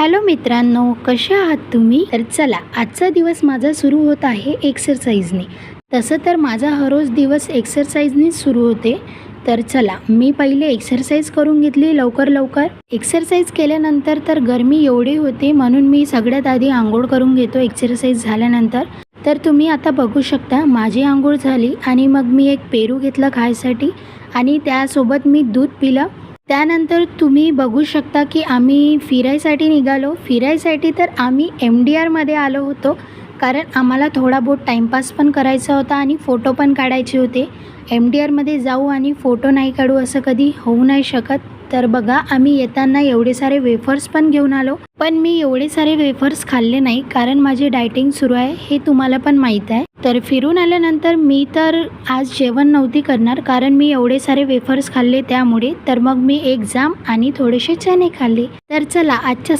Hello मित्रांनो, कसे आहात तुम्ही? तर चला, आजचा दिवस माझा सुरू होत आहे एक्सरसाइजने. तसं तर माझा हर दिवस एक्सरसाइजनेच सुरू होते. तर चला, मी पहिले एक्सरसाइज करून घेतली लवकर. एक्सरसाइज केल्यानंतर तर गरमी एवढी होती, म्हणून मी सगळ्यात आधी अंघोळ करून घेतो एक्सरसाइज झाल्यानंतर. तर तुम्ही आता बघू शकता, माझी अंघोळ झाली आणि मग मी एक पेरू घेतला खायसाठी आणि त्यासोबत मी दूध पिलं. त्यानंतर तुम्ही बघू शकता की आम्ही फिरायसाठी तर आम्ही MDRमध्ये आलो होतो, कारण आम्हाला थोडा बहुत टाईमपास पण करायचा होता आणि फोटो पण काढायचे होते. MDRमध्ये जाऊ आणि फोटो नाही काढू असं कधी होऊ नाही शकत. तर बघा, आम्ही येताना एवढे सारे वेफर्स पण घेऊन आलो, पण मी एवढे सारे वेफर्स खाल्ले नाही, कारण माझी डायटिंग सुरू आहे हे तुम्हाला पण माहीत आहे. तर फिरून आल्यानंतर मी तर आज जेवण नव्हती करणार, कारण मी एवढे सारे वेफर्स खाल्ले त्यामुळे. तर मग मी एक जाम आणि थोडेसे चणे खाल्ले. तर चला, आजच्या